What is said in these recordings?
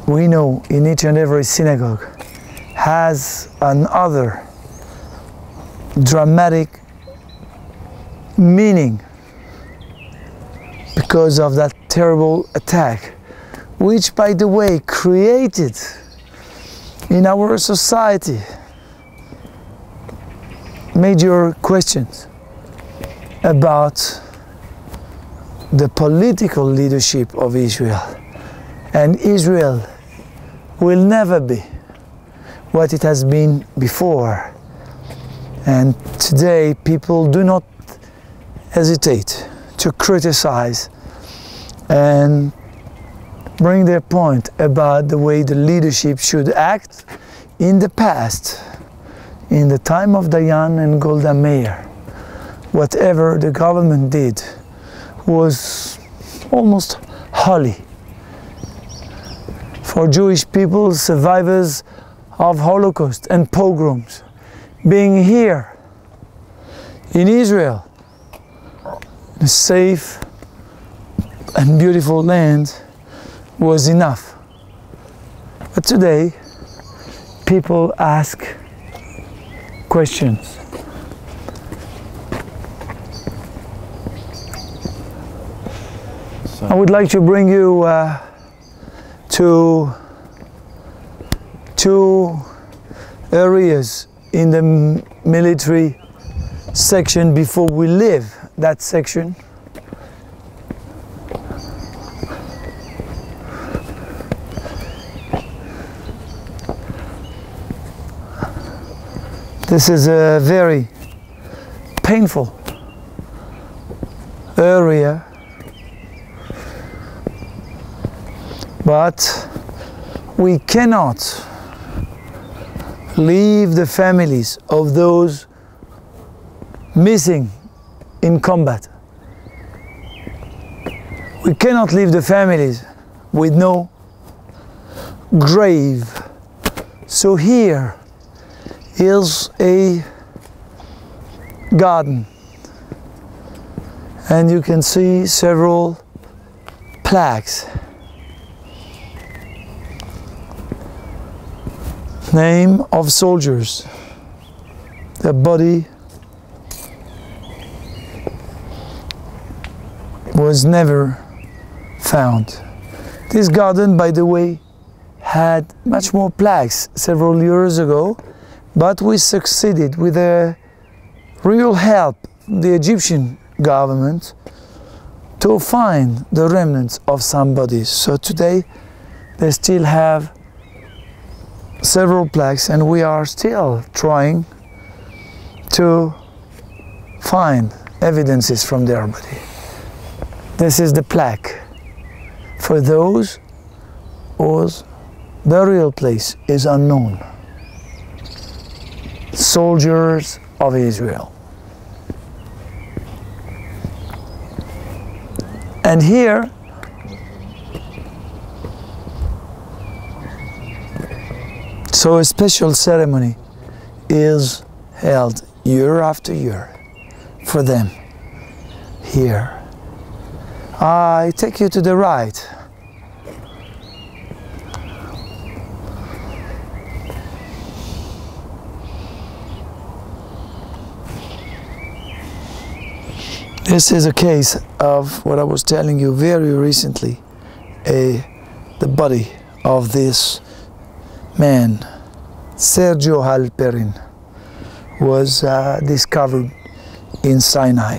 we know in each and every synagogue has another dramatic meaning because of that terrible attack, which, by the way, created in our society major questions about the political leadership of Israel. And Israel will never be what it has been before. And today people do not hesitate to criticize and bring their point about the way the leadership should act in the past, in the time of Dayan and Golda Meir. Whatever the government did was almost holy. For Jewish people, survivors of Holocaust and pogroms, being here in Israel, a safe and beautiful land, was enough. But today, people ask questions. I would like to bring you to two areas in the military section before we leave that section. This is a very painful area, but we cannot leave the families of those missing in combat. We cannot leave the families with no grave. So here is a garden, and you can see several plaques. Name of soldiers. Their body was never found. This garden, by the way, had much more plaques several years ago, but we succeeded with a real help from the Egyptian government to find the remnants of some bodies. So today they still have several plaques, and we are still trying to find evidences from their body. This is the plaque for those whose burial place is unknown. Soldiers of Israel. And here so a special ceremony is held year after year for them here. I take you to the right. This is a case of what I was telling you very recently, the body of this man, Sergio Halperin, was discovered in Sinai.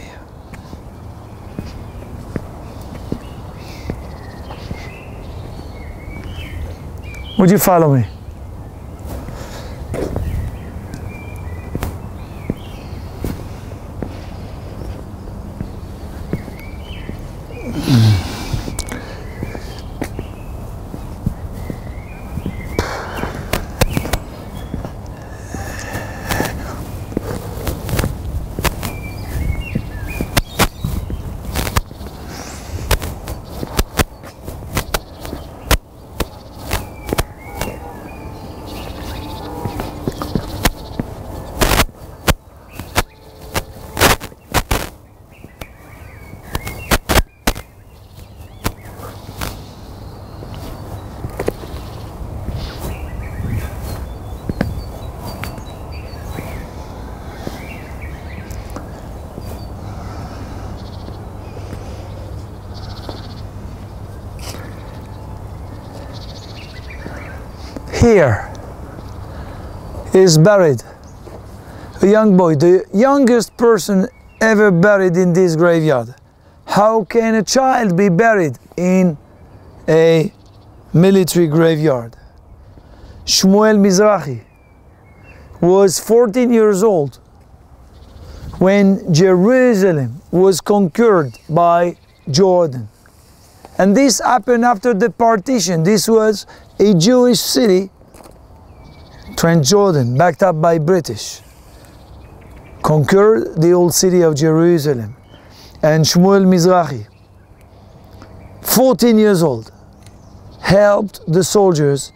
Would you follow me? here is buried a young boy, the youngest person ever buried in this graveyard. How can a child be buried in a military graveyard? Shmuel Mizrahi was 14 years old when Jerusalem was conquered by Jordan. And this happened after the partition. This was a Jewish city, Transjordan, backed up by British, conquered the old city of Jerusalem. And Shmuel Mizrahi, 14 years old, helped the soldiers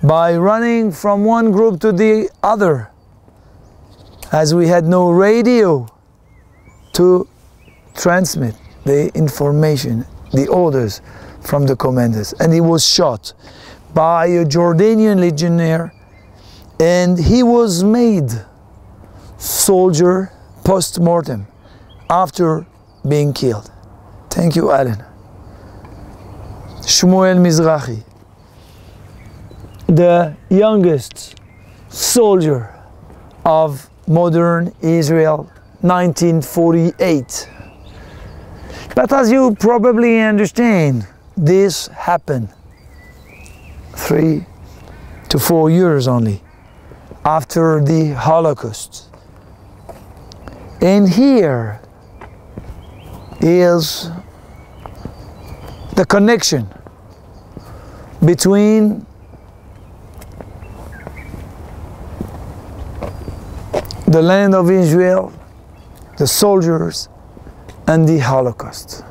by running from one group to the other, as we had no radio to transmit the information, the orders from the commanders. And he was shot by a Jordanian legionnaire, and he was made soldier post-mortem after being killed. Thank you, Alan. Shmuel Mizrahi, the youngest soldier of modern Israel, 1948. But as you probably understand, this happened 3 to 4 years only after the Holocaust. And here is the connection between the land of Israel, the soldiers, and the Holocaust.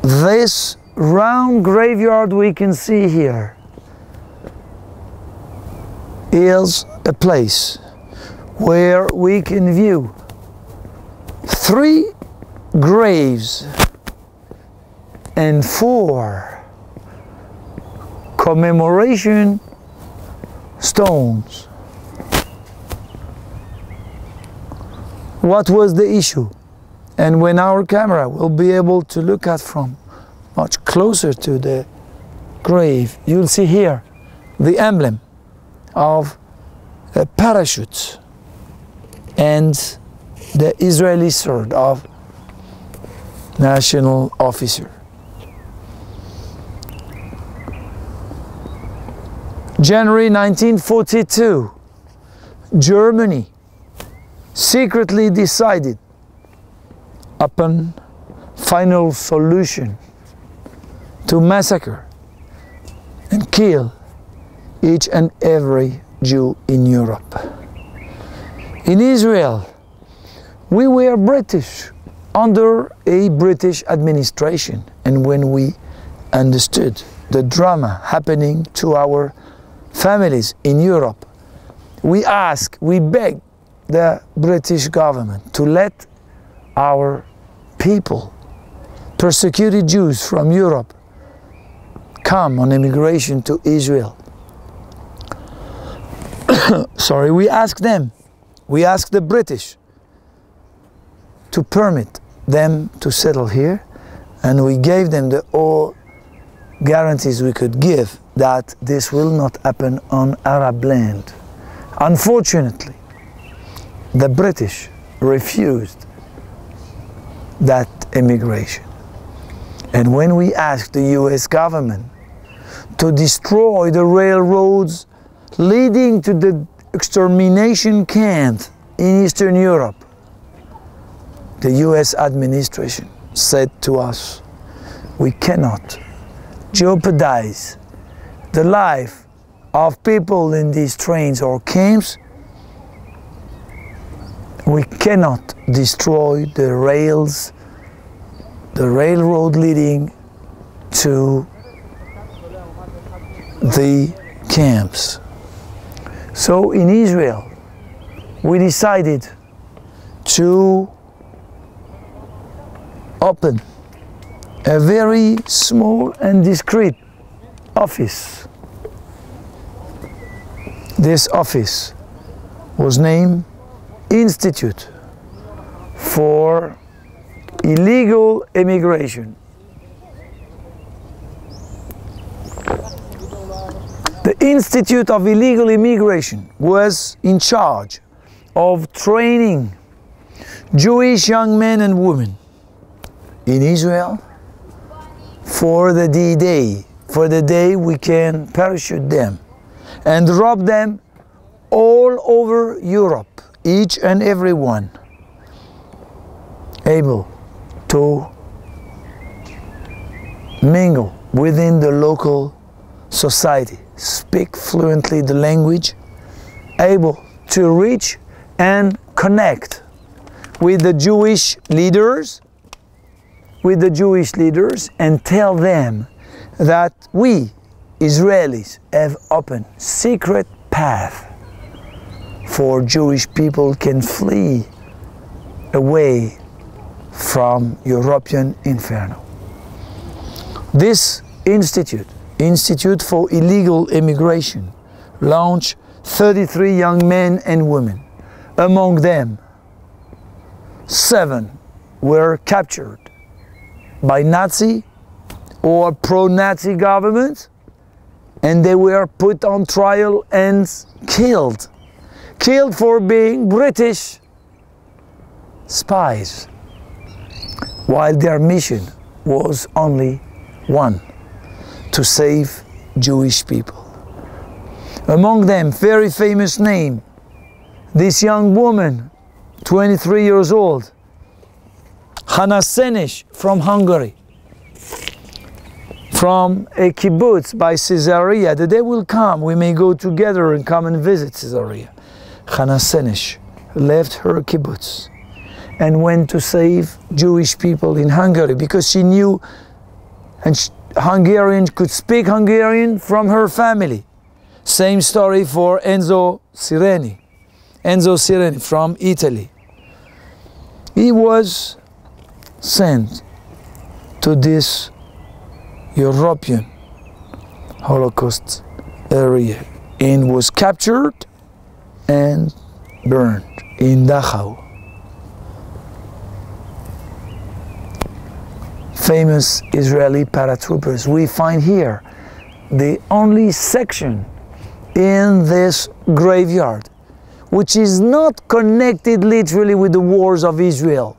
This round graveyard we can see here is a place where we can view 3 graves and 4 commemoration stones. What was the issue? And when our camera will be able to look at from much closer to the grave, you'll see here the emblem of a parachute and the Israeli sword of national officer. January 1942, Germany secretly decided upon final solution to massacre and kill each and every Jew in Europe. In Israel, we were British, under a British administration, and when we understood the drama happening to our families in Europe, we asked, we begged the British government to let our people, persecuted Jews from Europe, come on immigration to Israel. Sorry, we asked them, we asked the British to permit them to settle here, and we gave them the all guarantees we could give that this will not happen on Arab land. Unfortunately, the British refused that immigration. And when we asked the US government to destroy the railroads leading to the extermination camp in Eastern Europe, the US administration said to us, we cannot jeopardize the life of people in these trains or camps. We cannot destroy the rails, the railroad leading to the camps. So in Israel, we decided to open a very small and discreet office. This office was named Institute for Illegal Immigration. The Institute of Illegal Immigration was in charge of training Jewish young men and women in Israel for the D-Day, for the day we can parachute them and drop them all over Europe, each and every one able to mingle within the local society, speak fluently the language, able to reach and connect with the Jewish leaders, and tell them that we Israelis have opened secret path for Jewish people can flee away from European inferno. This Institute for Illegal Immigration, launched 33 young men and women. Among them, 7 were captured by Nazi or pro-Nazi governments, and they were put on trial and killed for being British spies, while their mission was only one: to save Jewish people. Among them, very famous name, this young woman, 23 years old, Hannah Senesh from Hungary, from a kibbutz by Caesarea. The day will come, we may go together and come and visit Caesarea. Hannah Senesh left her kibbutz and went to save Jewish people in Hungary because she knew and Hungarian, could speak Hungarian from her family. Same story for Enzo Sireni from Italy. He was sent to this European Holocaust area and was captured and burned in Dachau. Famous Israeli paratroopers. We find here the only section in this graveyard which is not connected literally with the wars of Israel,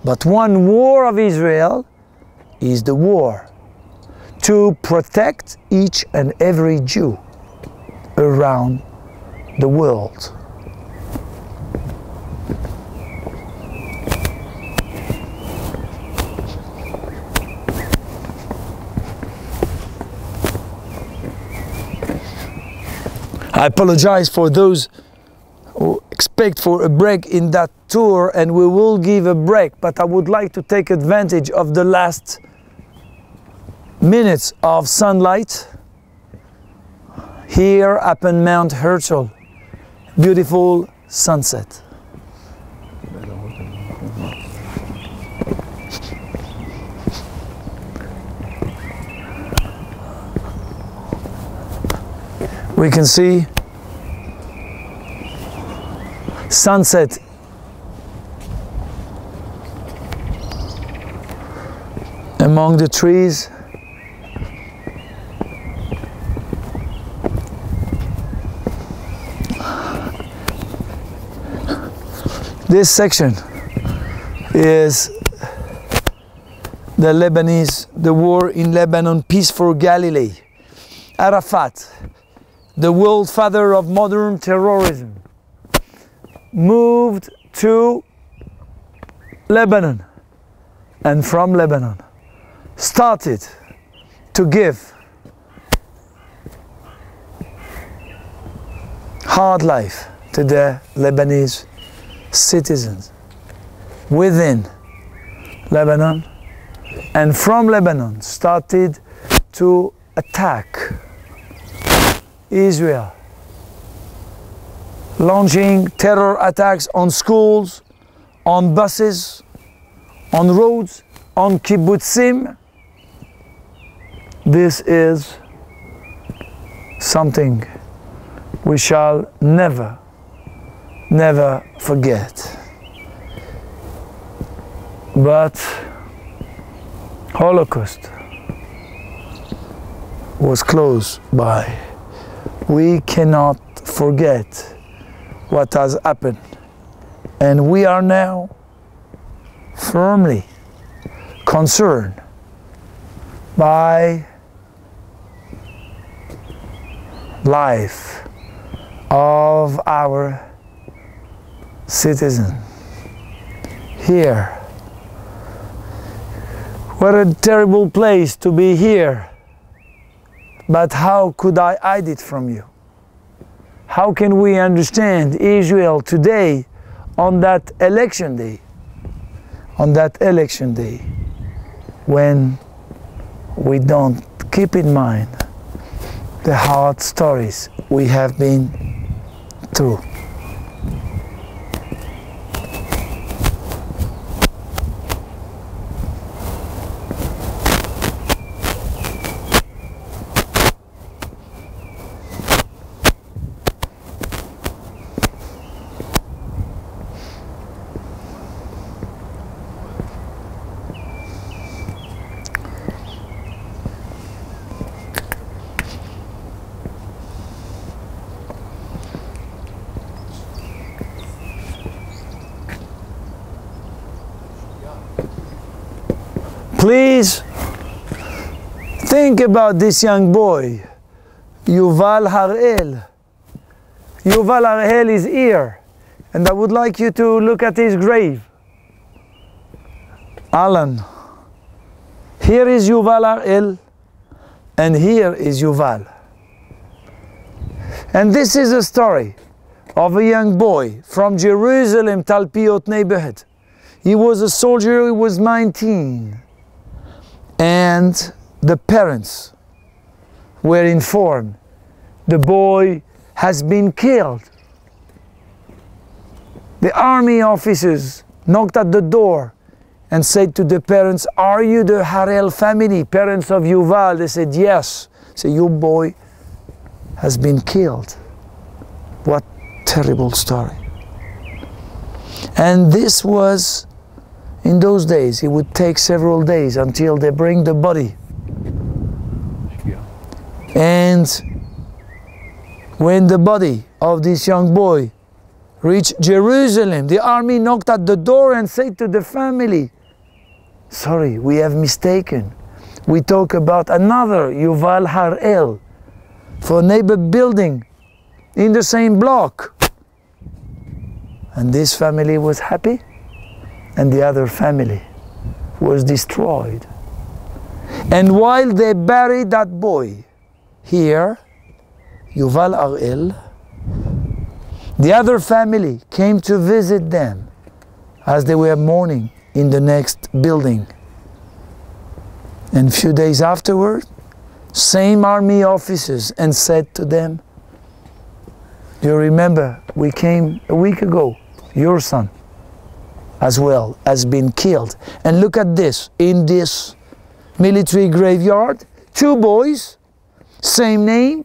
but one war of Israel is the war to protect each and every Jew around the world. I apologize for those who expect for a break in that tour, and we will give a break, but I would like to take advantage of the last minutes of sunlight here up on Mount Herzl. Beautiful sunset. We can see sunset among the trees. This section is the war in Lebanon, peace for Galilee. Arafat, the world father of modern terrorism, moved to Lebanon, and from Lebanon started to give hard life to the Lebanese citizens within Lebanon, and from Lebanon started to attack Israel, launching terror attacks on schools, on buses, on roads, on kibbutzim. This is something we shall never forget. But Holocaust was close by We cannot forget what has happened. And we are now firmly concerned by life of our citizen here. What a terrible place to be here. But how could I hide it from you? How can we understand Israel today on that election day? On that election day, when we don't keep in mind the hard stories we have been through. Please think about this young boy, Yuval Harel. Yuval Harel is here, and I would like you to look at his grave. Alan. Here is Yuval Harel, and here is Yuval. And this is a story of a young boy from Jerusalem, Talpiot neighborhood. He was a soldier, he was 19. And the parents were informed the boy has been killed. The army officers knocked at the door and said to the parents, "Are you the Harel family, parents of Yuval?" They said, "Yes." So your boy has been killed. What terrible story. And this was, in those days, it would take several days until they bring the body. And when the body of this young boy reached Jerusalem, the army knocked at the door and said to the family, "Sorry, we have mistaken. We talk about another Yuval Harel for a neighbor building in the same block." And this family was happy, and the other family was destroyed. And while they buried that boy here, Yuval Harel, the other family came to visit them as they were mourning in the next building. And a few days afterward, same army officers and said to them, "You remember, we came a week ago, your son as well has been killed. And look at this, in this military graveyard, two boys, same name,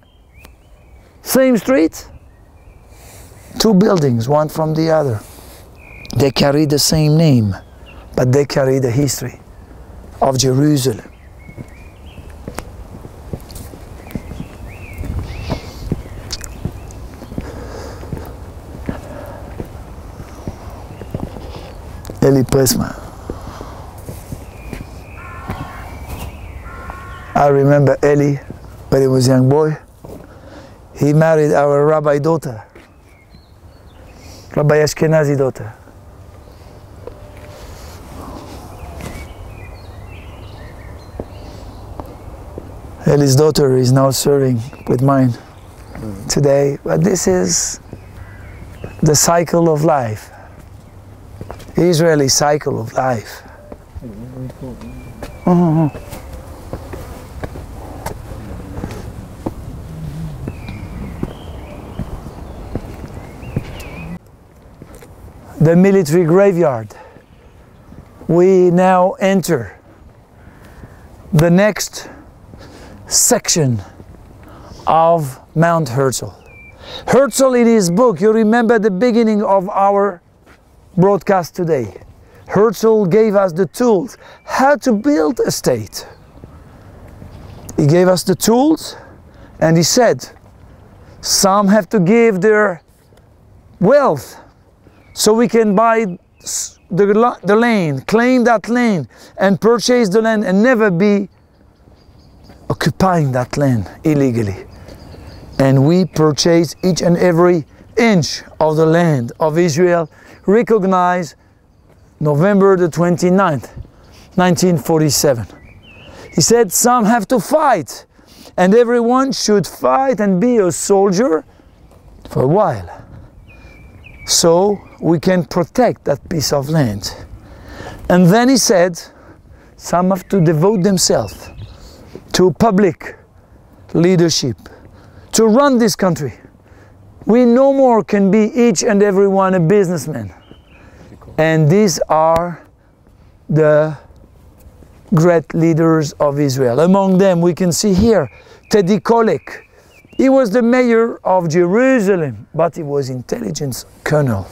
same street, two buildings, one from the other. They carry the same name, but they carry the history of Jerusalem." Eli Pressman. I remember Eli when he was a young boy. He married our rabbi daughter, Rabbi Ashkenazi daughter. Eli's daughter is now serving with mine today, but this is the cycle of life. Israeli cycle of life. The military graveyard. We now enter the next section of Mount Herzl. Herzl, in his book, you remember the beginning of our broadcast today. Herzl gave us the tools how to build a state. He gave us the tools and he said, Some have to give their wealth so we can buy the land, claim that land, and purchase the land and never be occupying that land illegally. And we purchase each and every inch of the land of Israel, recognized November the 29th, 1947. He said some have to fight, and everyone should fight and be a soldier for a while, so we can protect that piece of land. And then he said some have to devote themselves to public leadership, to run this country. We no more can be each and every one a businessman. And these are the great leaders of Israel. Among them we can see here Teddy Kollek. He was the mayor of Jerusalem, but he was intelligence colonel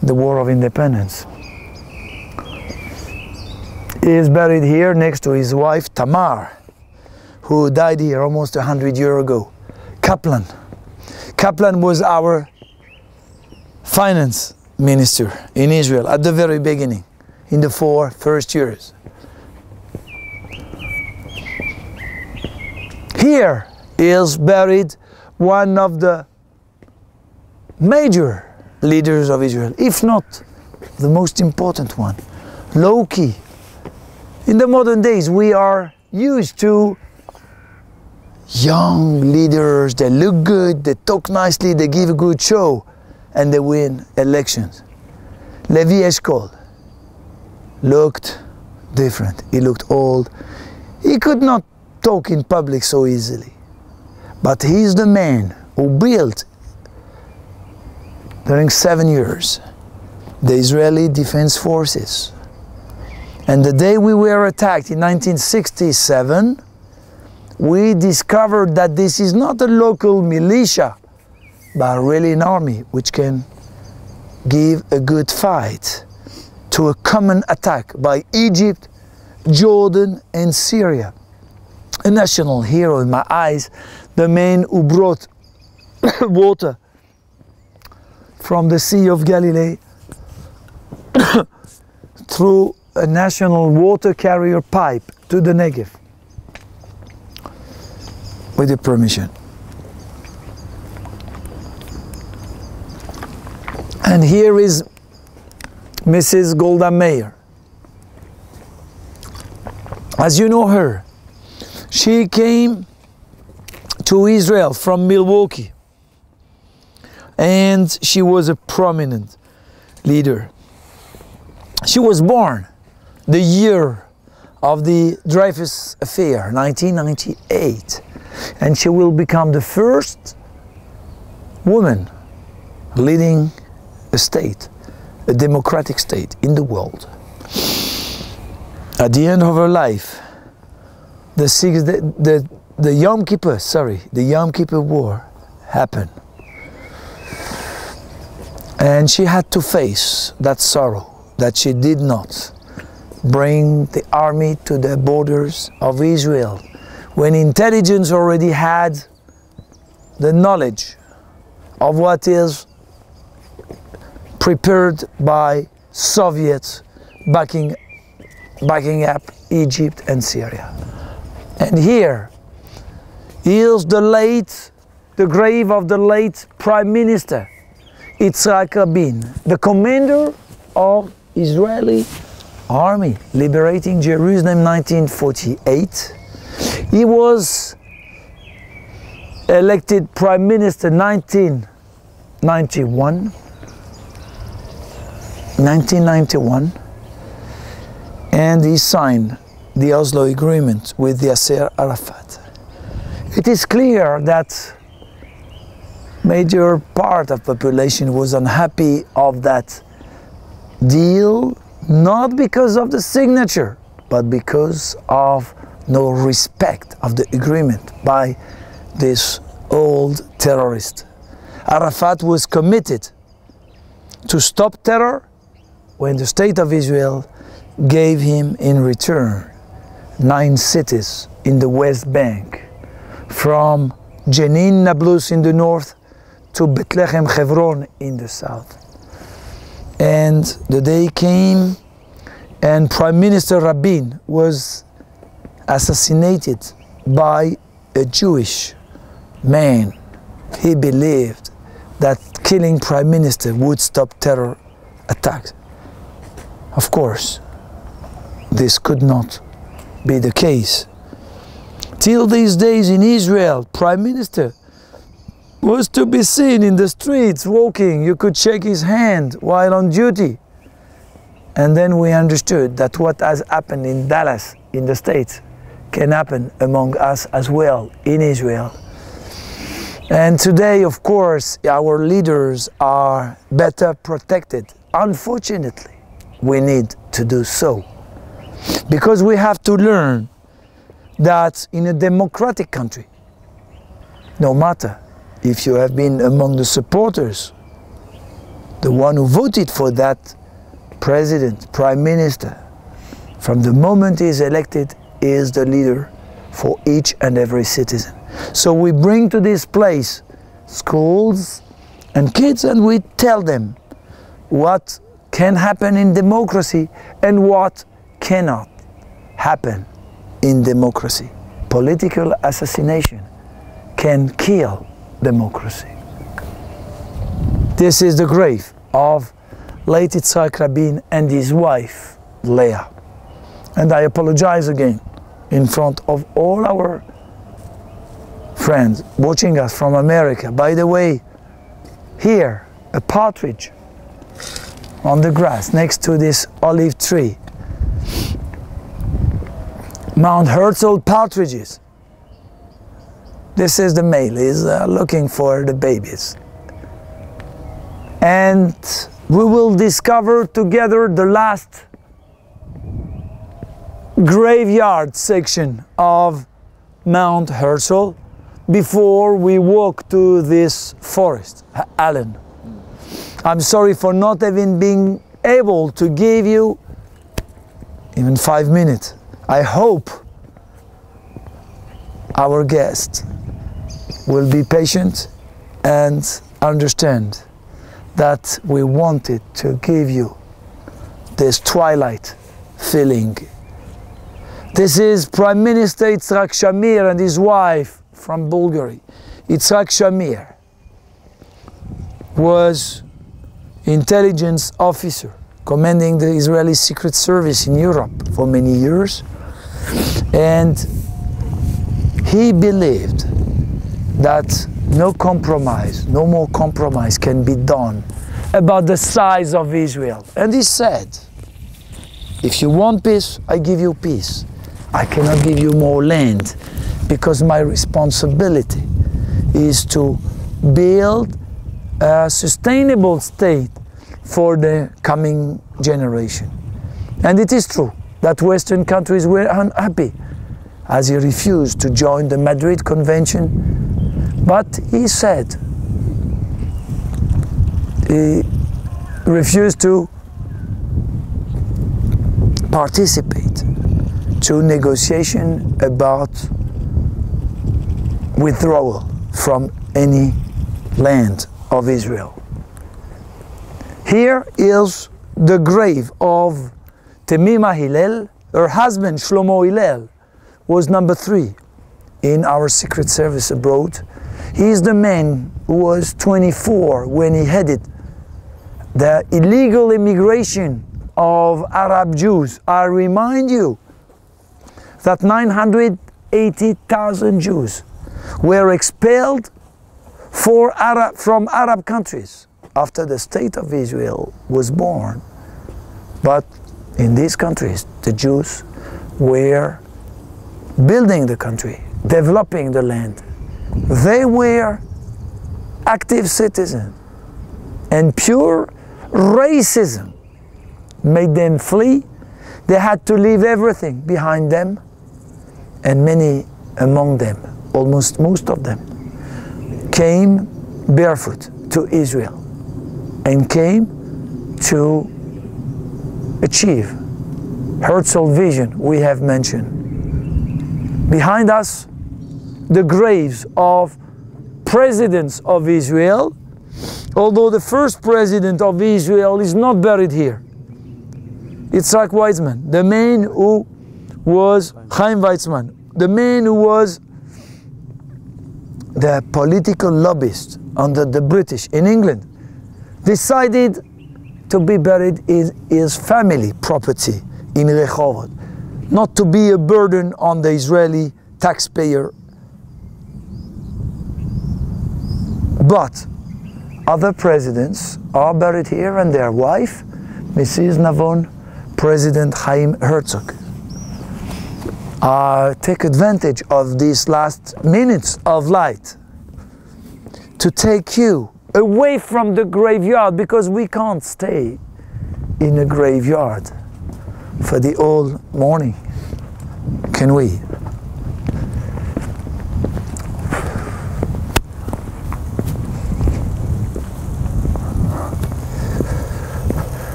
in the War of Independence. He is buried here next to his wife Tamar, who died here almost 100 years ago. Kaplan. Kaplan was our finance minister in Israel at the very beginning, in the 4 first years. Here is buried one of the major leaders of Israel, if not the most important one, Loki. In the modern days we are used to young leaders, they look good, they talk nicely, they give a good show, and they win elections. Levi Eshkol looked different. He looked old. He could not talk in public so easily. But he's the man who built, during 7 years, the Israeli Defense Forces. And the day we were attacked in 1967, we discovered that this is not a local militia, but really an army which can give a good fight to a common attack by Egypt, Jordan and Syria. A national hero in my eyes, the man who brought water from the Sea of Galilee through a national water carrier pipe to the Negev, with the permission. And here is Mrs. Golda Meir. As you know her, she came to Israel from Milwaukee, and she was a prominent leader. She was born the year of the Dreyfus Affair, 1998, and she will become the first woman leading a state, a democratic state in the world. At the end of her life, the Yom Kippur War happened, and she had to face that sorrow that she did not bring the army to the borders of Israel when intelligence already had the knowledge of what is prepared by Soviets backing up Egypt and Syria. And here is the grave of the late Prime Minister Yitzhak Rabin, the commander of Israeli army liberating Jerusalem 1948. He was elected Prime Minister 1991, and he signed the Oslo Agreement with Yasser Arafat. It is clear that major part of population was unhappy of that deal, not because of the signature, but because of no respect of the agreement by this old terrorist. Arafat was committed to stop terror when the State of Israel gave him in return 9 cities in the West Bank, from Jenin, Nablus in the north, to Bethlehem, Hebron in the south. And the day came and Prime Minister Rabin was assassinated by a Jewish man. He believed that killing Prime Minister would stop terror attacks. Of course, this could not be the case. Till these days in Israel, Prime Minister was to be seen in the streets walking. You could shake his hand while on duty. And then we understood that what has happened in Dallas, in the States, can happen among us as well in Israel. And today, of course, our leaders are better protected. Unfortunately, we need to do so. Because we have to learn that in a democratic country, no matter if you have been among the supporters, the one who voted for that president, prime minister, from the moment he is elected, is the leader for each and every citizen. So we bring to this place schools and kids, and we tell them what can happen in democracy and what cannot happen in democracy. Political assassination can kill democracy. This is the grave of late Yitzhak Rabin and his wife, Leah. And I apologize again in front of all our friends watching us from America. By the way, here, a partridge on the grass next to this olive tree. Mount Herzl partridges. This is the male, he's looking for the babies. And we will discover together the last graveyard section of Mount Herzl before we walk to this forest, Allen. I'm sorry for not even being able to give you even 5 minutes. I hope our guest will be patient and understand that we wanted to give you this twilight feeling. This is Prime Minister Yitzhak Shamir and his wife from Bulgaria. Yitzhak Shamir was intelligence officer commanding the Israeli Secret Service in Europe for many years, and he believed that no compromise, no more compromise can be done about the size of Israel. And he said, if you want peace, I give you peace. I cannot give you more land because my responsibility is to build a sustainable state for the coming generation. And it is true that Western countries were unhappy as he refused to join the Madrid Convention. But he said he refused to participate to negotiation about withdrawal from any land of Israel. Here is the grave of Temima Hillel. Her husband, Shlomo Hillel, was number 3 in our Secret Service abroad. He is the man who was 24 when he headed the illegal immigration of Arab Jews. I remind you that 980,000 Jews were expelled from Arab countries after the State of Israel was born. But in these countries, the Jews were building the country, developing the land. They were active citizens, and pure racism made them flee. They had to leave everything behind them, and many among them, almost most of them, came barefoot to Israel and came to achieve Herzl vision we have mentioned. Behind us, the graves of presidents of Israel, although the first president of Israel is not buried here. Yitzhak Weizmann, the man who was Chaim Weizmann, the man who was the political lobbyist under the British in England, decided to be buried in his family property in Rehovot, not to be a burden on the Israeli taxpayer. But other presidents are buried here, and their wife, Mrs. Navon, President Chaim Herzl. Take advantage of these last minutes of light to take you away from the graveyard, because we can't stay in a graveyard for the whole morning, can we?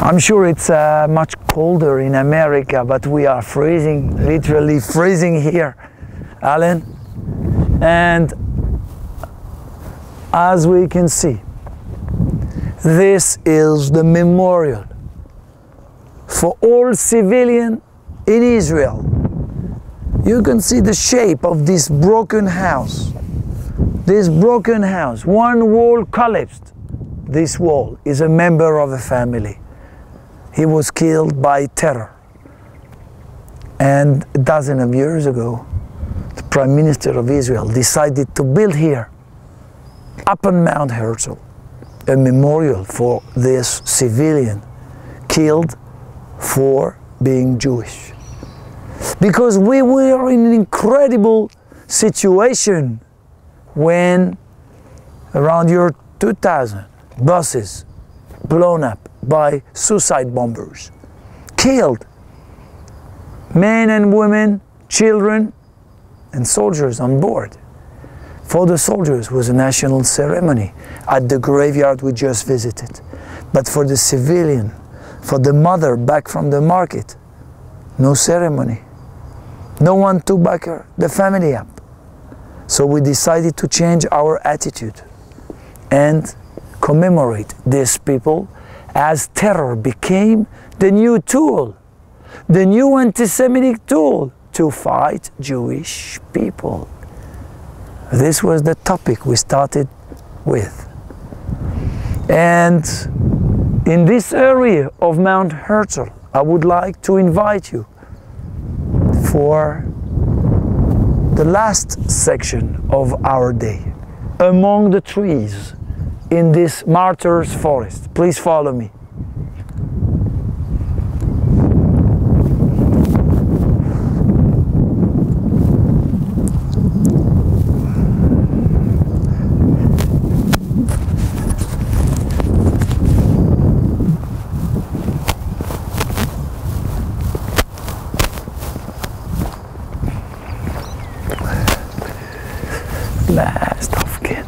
I'm sure it's much colder in America, but we are freezing, literally freezing here, Alan. And as we can see, this is the memorial for all civilians in Israel. You can see the shape of this broken house. This broken house, one wall collapsed. This wall is a member of a family. He was killed by terror. And a dozen of years ago, the Prime Minister of Israel decided to build here, up on Mount Herzl, a memorial for this civilian killed for being Jewish. Because we were in an incredible situation when, around year 2000, buses blown up by suicide bombers, killed men and women, children and soldiers on board. For the soldiers was a national ceremony at the graveyard we just visited. But for the civilian, for the mother back from the market, no ceremony. No one took back the family up. So we decided to change our attitude and commemorate these people, as terror became the new tool, the new anti-Semitic tool to fight Jewish people. This was the topic we started with. And in this area of Mount Herzl, I would like to invite you for the last section of our day, among the trees in this martyr's forest. Please follow me. Last of kin.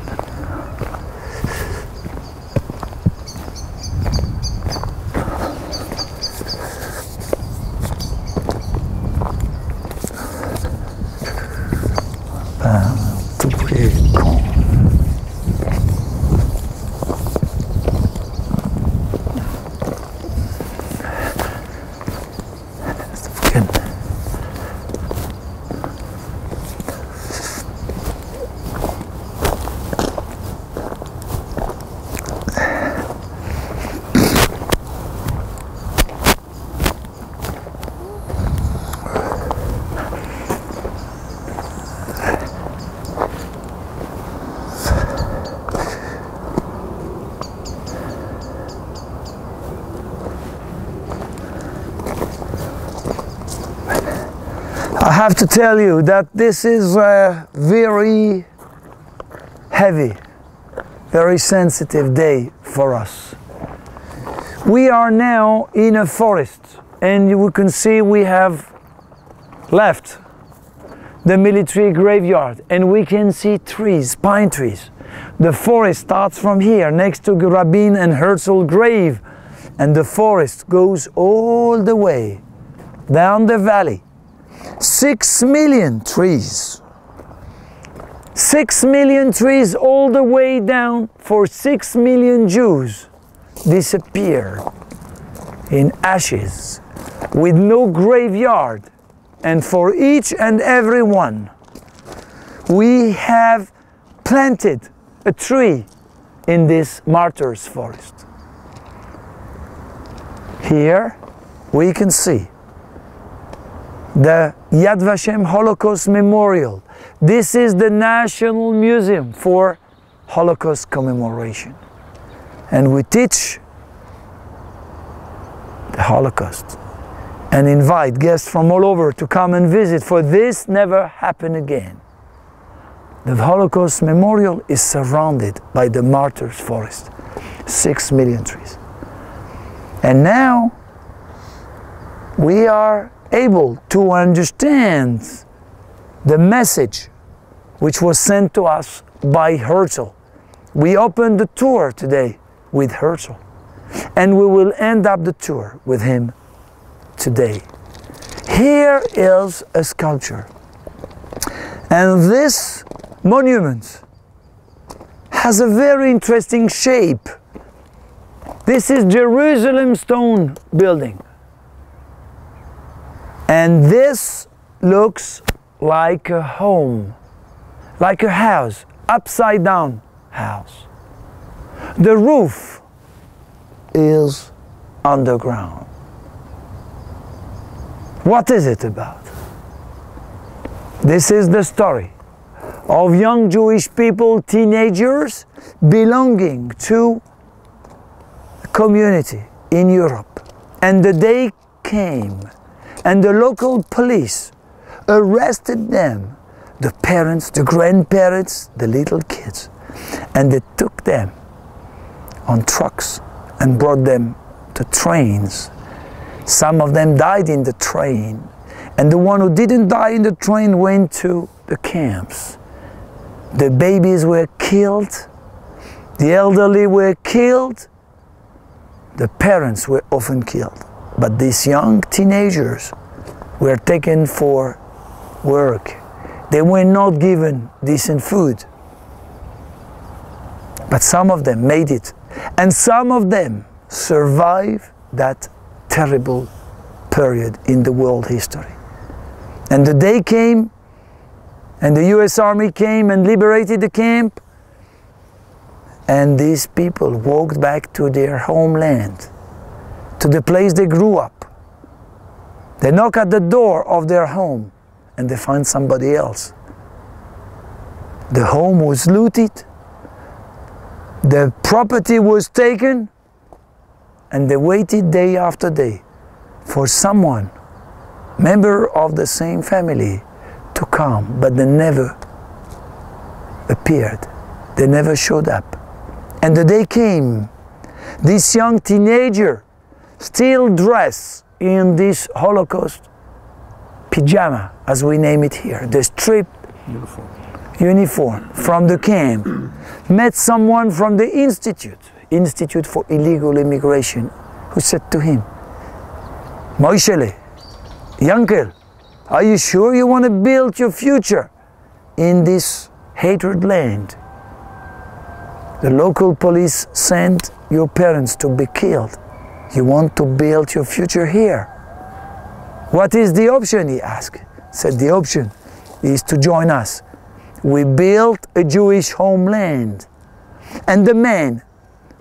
I have to tell you that this is a very heavy, very sensitive day for us. We are now in a forest, and you can see we have left the military graveyard, and we can see trees, pine trees, The forest starts from here, next to Rabin and Herzl grave, and the forest goes all the way down the valley. 6 million trees. 6 million trees all the way down for 6 million Jews disappeared in ashes with no graveyard. And for each and every one, we have planted a tree in this martyrs' forest. Here we can see the Yad Vashem Holocaust Memorial. This is the National Museum for Holocaust commemoration. And we teach the Holocaust and invite guests from all over to come and visit, for this never happened again. The Holocaust Memorial is surrounded by the martyrs' forest, 6 million trees. And now we are able to understand the message which was sent to us by Herzl. We opened the tour today with Herzl, and we will end up the tour with him today. Here is a sculpture, and this monument has a very interesting shape. This is Jerusalem stone building, and this looks like a home, like a house, upside down house. The roof is underground. What is it about? This is the story of young Jewish people, teenagers, belonging to a community in Europe. And the day came and the local police arrested them, the parents, the grandparents, the little kids, and they took them on trucks and brought them to trains. Some of them died in the train, and the one who didn't die in the train went to the camps. The babies were killed, the elderly were killed, the parents were often killed. But these young teenagers were taken for work. They were not given decent food. But some of them made it, and some of them survived that terrible period in the world history. And the day came, and the US Army came and liberated the camp, and these people walked back to their homeland, to the place they grew up. They knock at the door of their home, and they find somebody else. The home was looted, the property was taken, and they waited day after day for someone, member of the same family, to come, but they never appeared. They never showed up. And the day came. This young teenager, still dressed in this Holocaust pyjama, as we name it here, the strip uniform from the camp, met someone from the Institute for Illegal Immigration, who said to him, Moishele, Yankel, are you sure you want to build your future in this hated land? The local police sent your parents to be killed. You want to build your future here. What is the option, he asked. Said, the option is to join us. We built a Jewish homeland. And the man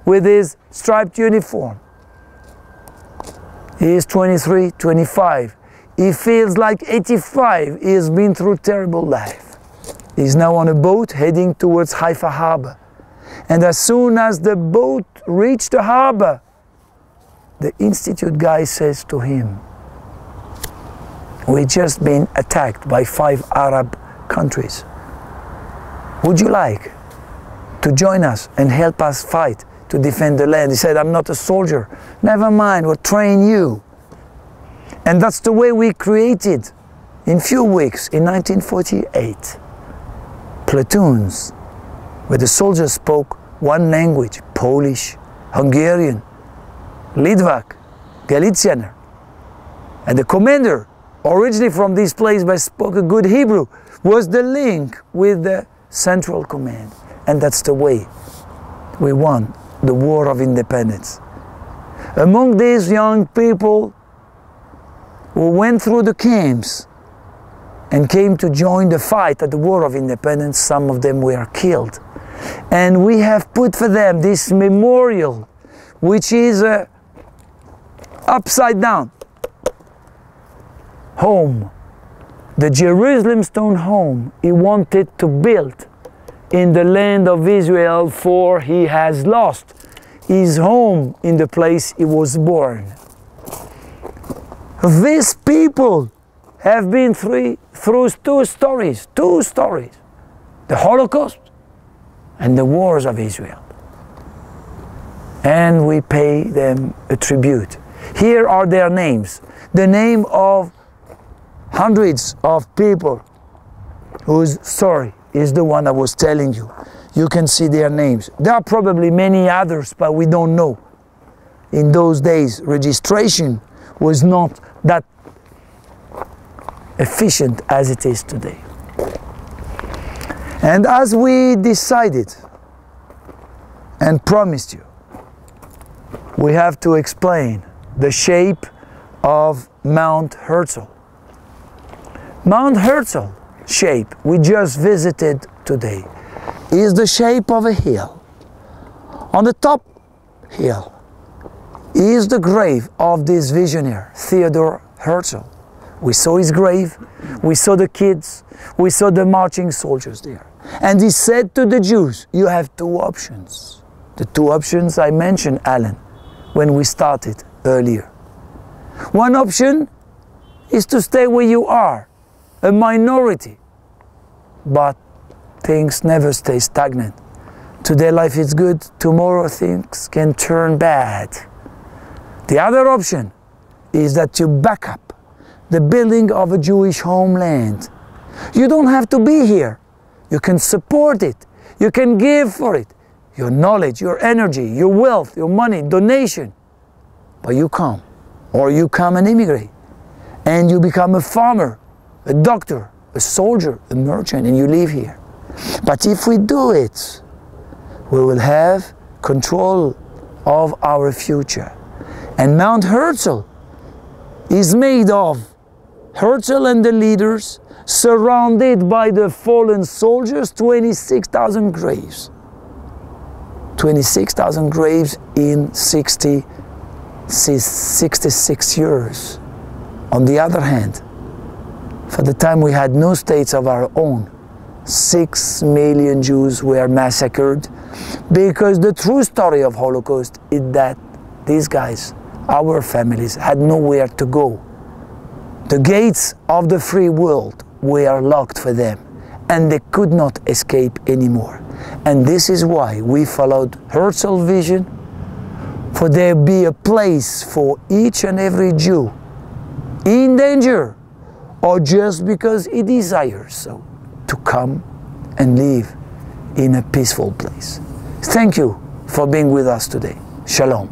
with his striped uniform, he is 23, 25. He feels like 85. He has been through a terrible life. He's now on a boat heading towards Haifa harbor. And as soon as the boat reached the harbor, the Institute guy says to him, we've just been attacked by 5 Arab countries. Would you like to join us and help us fight to defend the land? He said, I'm not a soldier. Never mind, we'll train you. And that's the way we created, in few weeks, in 1948, platoons where the soldiers spoke one language, Polish, Hungarian, Litvak, Galician. And the commander, originally from this place but spoke a good Hebrew, was the link with the central command. And that's the way we won the War of Independence. Among these young people who went through the camps and came to join the fight at the War of Independence, some of them were killed. And we have put for them this memorial, which is upside down home, the Jerusalem stone home he wanted to build in the land of Israel, for he has lost his home in the place he was born. These people have been through two stories, the Holocaust and the wars of Israel. And we pay them a tribute. Here are their names, the name of hundreds of people whose story is the one I was telling you. You can see their names. There are probably many others, but we don't know. In those days, registration was not that efficient as it is today. And as we decided and promised you, we have to explain the shape of Mount Herzl. Mount Herzl shape we just visited today is the shape of a hill. On the top hill is the grave of this visionary, Theodor Herzl. We saw his grave, we saw the kids, we saw the marching soldiers there. And he said to the Jews, you have two options. The two options I mentioned, Alan, when we started earlier. One option is to stay where you are, a minority. But things never stay stagnant. Today life is good, tomorrow things can turn bad. The other option is that you back up the building of a Jewish homeland. You don't have to be here. You can support it. You can give for it. Your knowledge, your energy, your wealth, your money, donation. But you come, or you come and immigrate, and you become a farmer, a doctor, a soldier, a merchant, and you live here. But if we do it, we will have control of our future. And Mount Herzl is made of Herzl and the leaders, surrounded by the fallen soldiers, 26,000 graves. 26,000 graves in 66 years. On the other hand, for the time we had no states of our own, 6 million Jews were massacred, because the true story of Holocaust is that these guys, our families, had nowhere to go. The gates of the free world were locked for them, and they could not escape anymore. And this is why we followed Herzl's vision, for there be a place for each and every Jew in danger, or just because he desires so, to come and live in a peaceful place. Thank you for being with us today. Shalom.